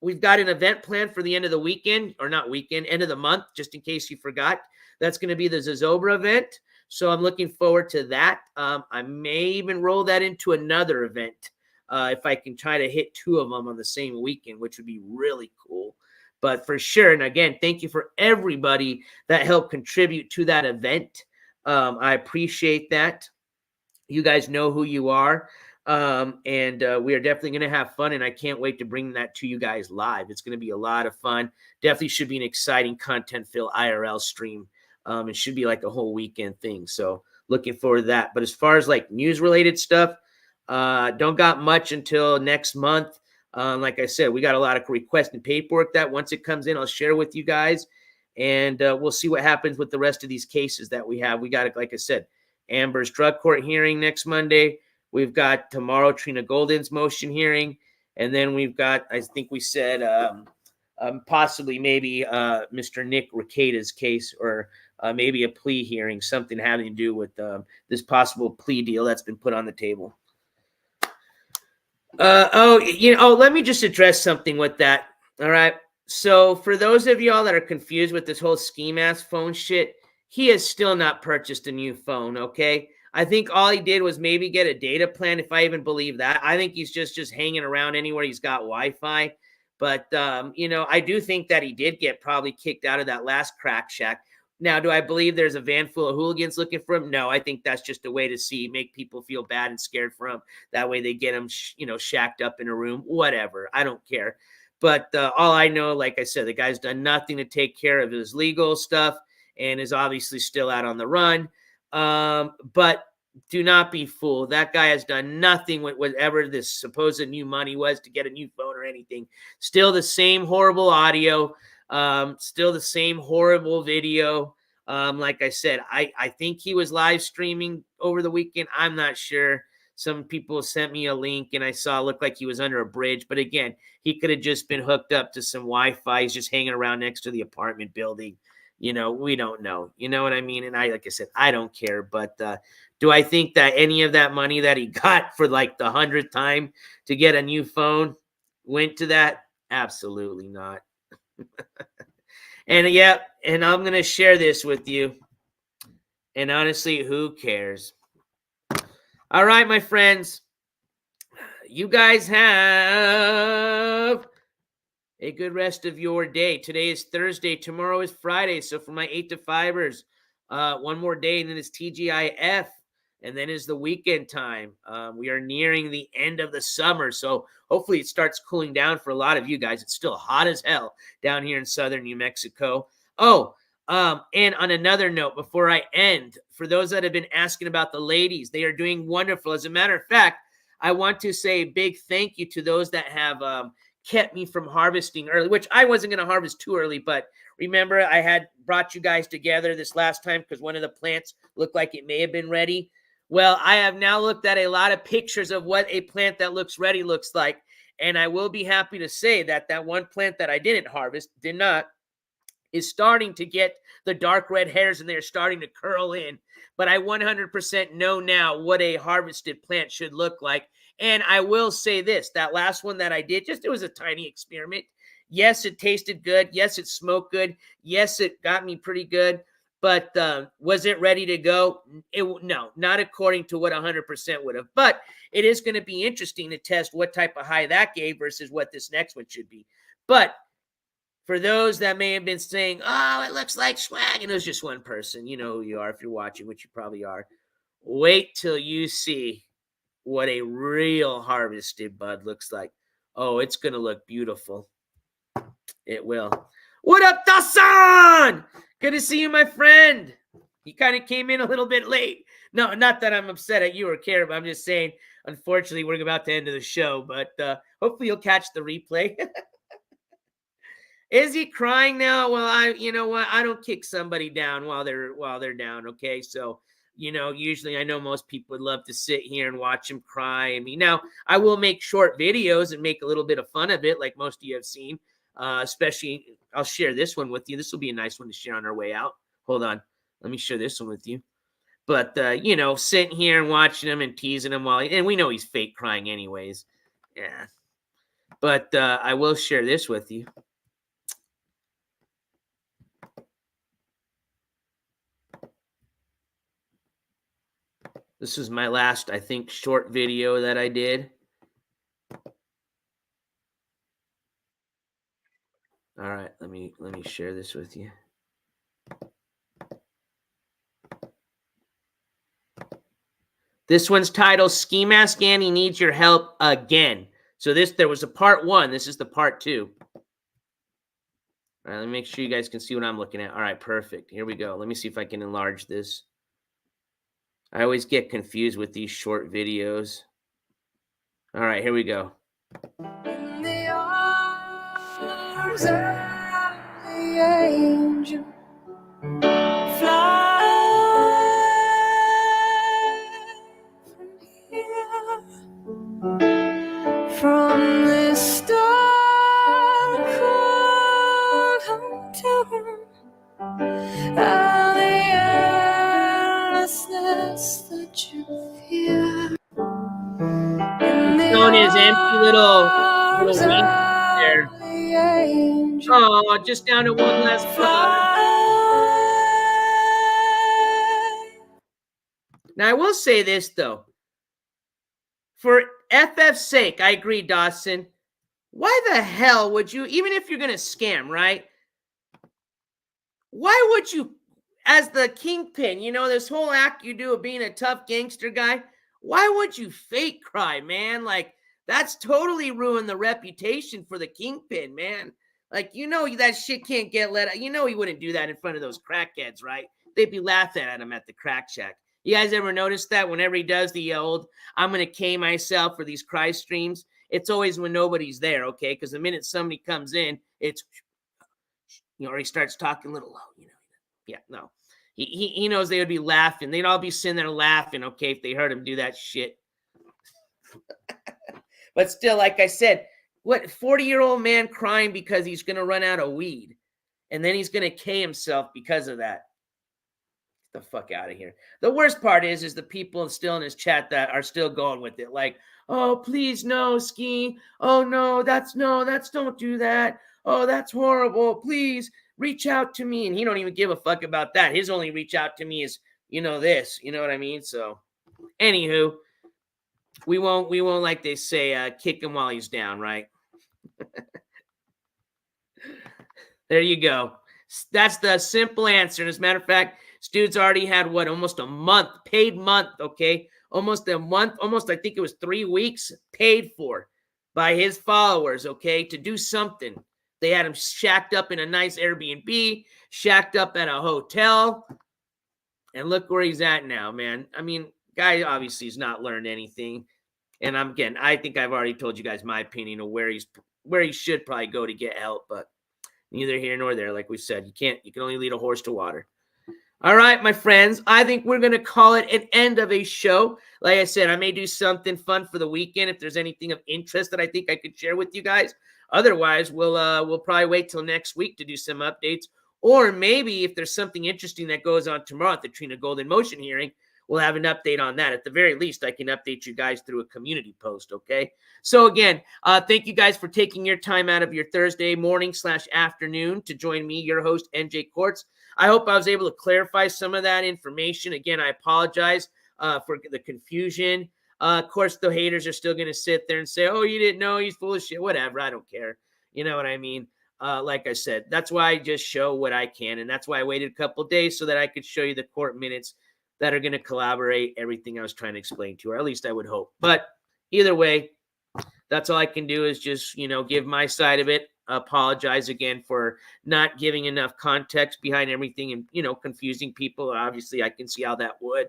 We've got an event planned for the end of the weekend, or not weekend, end of the month, just in case you forgot. That's going to be the Zozobra event. So I'm looking forward to that. I may even roll that into another event if I can try to hit 2 of them on the same weekend, which would be really cool. But for sure, and again, thank you for everybody that helped contribute to that event. I appreciate that. You guys know who you are. And we are definitely going to have fun, and I can't wait to bring that to you guys live. It's going to be a lot of fun. Definitely should be an exciting content-filled IRL stream. It should be like a whole weekend thing. So looking forward to that. But as far as like news-related stuff, don't got much until next month. Like I said, we got a lot of requested paperwork that once it comes in, I'll share with you guys. And we'll see what happens with the rest of these cases that we have. We got, like I said, Amberhhh's drug court hearing next Monday. We've got tomorrow Trina Golden's motion hearing. And then we've got, I think we said, possibly maybe Mr. Nick Rekida's case, or maybe a plea hearing, something having to do with this possible plea deal that's been put on the table. Let me just address something with that. All right. So for those of y'all that are confused with this whole ski mask phone shit, he has still not purchased a new phone. Okay. I think all he did was maybe get a data plan, if I even believe that. I think he's just hanging around anywhere he's got Wi-Fi. But, I do think that he did get probably kicked out of that last crack shack. Now, do I believe there's a van full of hooligans looking for him? No, I think that's just a way to make people feel bad and scared for him. That way they get him, shacked up in a room, whatever. I don't care. But all I know, like I said, the guy's done nothing to take care of his legal stuff and is obviously still out on the run. But do not be fooled. That guy has done nothing with whatever this supposed new money was to get a new phone or anything. Still the same horrible audio. Still the same horrible video. Like I said, I think he was live streaming over the weekend. I'm not sure. Some people sent me a link and I saw it looked like he was under a bridge. But again, he could have just been hooked up to some Wi-Fi. He's just hanging around next to the apartment building. We don't know. You know what I mean? And like I said, I don't care. But do I think that any of that money that he got for like the 100th time to get a new phone went to that? Absolutely not. And I'm going to share this with you. And honestly, who cares? All right, my friends. You guys have a good rest of your day. Today is Thursday. Tomorrow is Friday. So for my 8 to 5ers, one more day, and then it's TGIF. And then is the weekend time. We are nearing the end of the summer. So hopefully it starts cooling down for a lot of you guys. It's still hot as hell down here in southern New Mexico. And on another note, before I end, for those that have been asking about the ladies, they are doing wonderful. As a matter of fact, I want to say a big thank you to those that have kept me from harvesting early, which I wasn't going to harvest too early. But remember, I had brought you guys together this last time because one of the plants looked like it may have been ready. Well, I have now looked at a lot of pictures of what a plant that looks ready looks like. And I will be happy to say that that one plant that I didn't harvest, is starting to get the dark red hairs and they're starting to curl in. But I 100% know now what a harvested plant should look like. And I will say this, that last one that I did, it was a tiny experiment. Yes, it tasted good. Yes, it smoked good. Yes, it got me pretty good. But was it ready to go? No, not according to what 100% would have. But it is going to be interesting to test what type of high that gave versus what this next one should be. But for those that may have been saying, oh, it looks like swag, and it was just one person, you know who you are if you're watching, which you probably are. Wait till you see what a real harvested bud looks like. Oh, it's going to look beautiful. It will. What up, Dasan? Good to see you, my friend. You kind of came in a little bit late. No, not that I'm upset at you or care, but I'm just saying, unfortunately, we're about to end the show, but hopefully you'll catch the replay. Is he crying now? Well, you know what? I don't kick somebody down while they're down. Okay. So, usually I know most people would love to sit here and watch him cry. I mean, now I will make short videos and make a little bit of fun of it, like most of you have seen. Especially, I'll share this one with you. This will be a nice one to share on our way out. Hold on. Let me share this one with you. But, sitting here and watching him and teasing him and we know he's fake crying anyways. Yeah. But I will share this with you. This is my last, I think, short video that I did. All right, let me share this with you. This one's titled Ski Mask Annie Needs Your Help Again. So there was a part 1. This is the part 2. All right, let me make sure you guys can see what I'm looking at. All right, perfect. Here we go. Let me see if I can enlarge this. I always get confused with these short videos. All right, here we go. In the arms of the angel, fly from here, from this dark hotel, and the endlessness that you fear. Known as empty little wings there. Oh, just down to one last fly. Now I will say this though. For FF's sake, I agree, Dawson. Why the hell would you, even if you're gonna scam, right? Why would you, as the kingpin, you know, this whole act you do of being a tough gangster guy, why would you fake cry, man? Like, that's totally ruined the reputation for the kingpin, man. Like, you know that shit can't get let out. You know he wouldn't do that in front of those crackheads, right? They'd be laughing at him at the crack shack. You guys ever notice that whenever he does the old, I'm going to K myself for these cry streams, it's always when nobody's there, okay? Because the minute somebody comes in, it's, you know, or he starts talking a little low, you know. Yeah, no. He knows they would be laughing. They'd all be sitting there laughing, okay, if they heard him do that shit. But still, like I said, what 40-year-old man crying because he's going to run out of weed. And then he's going to K himself because of that. Get the fuck out of here. The worst part is the people still in his chat that are still going with it. Like, oh, please, no, Ski. Oh, no, don't do that. Oh, that's horrible. Please reach out to me. And he don't even give a fuck about that. His only reach out to me is, you know, this. You know what I mean? So, anywho, we won't, like they say, kick him while he's down, right? There you go. That's the simple answer. As a matter of fact, this dude's already had, almost a month, paid month, okay? Almost a month, I think it was 3 weeks paid for by his followers, okay, to do something. They had him shacked up in a nice Airbnb, shacked up at a hotel, and look where he's at now, man. I mean, guy obviously has not learned anything. And I think I've already told you guys my opinion of where he should probably go to get help, but neither here nor there. Like we said, you can only lead a horse to water. All right, my friends, I think we're going to call it an end of a show. Like I said, I may do something fun for the weekend if there's anything of interest that I think I could share with you guys. Otherwise, we'll probably wait till next week to do some updates. Or maybe if there's something interesting that goes on tomorrow at the Trina Golden motion hearing, we'll have an update on that. At the very least, I can update you guys through a community post, okay? So again, thank you guys for taking your time out of your Thursday morning/afternoon to join me, your host, NJCourts. I hope I was able to clarify some of that information. Again, I apologize for the confusion. Of course, the haters are still going to sit there and say, oh, you didn't know, he's full of shit. Whatever, I don't care. You know what I mean? Like I said, that's why I just show what I can. And that's why I waited a couple of days so that I could show you the court minutes that are going to collaborate everything I was trying to explain to you, or at least I would hope. But either way, that's all I can do is just, give my side of it. Apologize again for not giving enough context behind everything and, confusing people. Obviously, I can see how that would.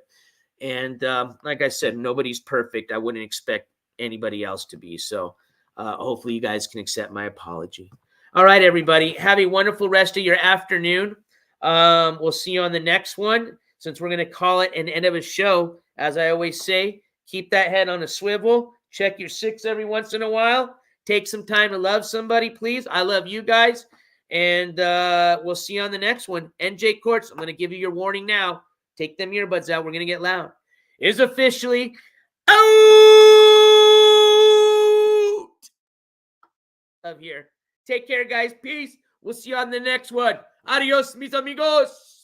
And like I said, nobody's perfect. I wouldn't expect anybody else to be. So hopefully you guys can accept my apology. All right, everybody. Have a wonderful rest of your afternoon. We'll see you on the next one. Since we're going to call it an end of a show, as I always say, keep that head on a swivel. Check your 6 every once in a while. Take some time to love somebody, please. I love you guys. And we'll see you on the next one. NJCourts, I'm going to give you your warning now. Take them earbuds out. We're going to get loud. Is officially out of here. Take care, guys. Peace. We'll see you on the next one. Adios, mis amigos.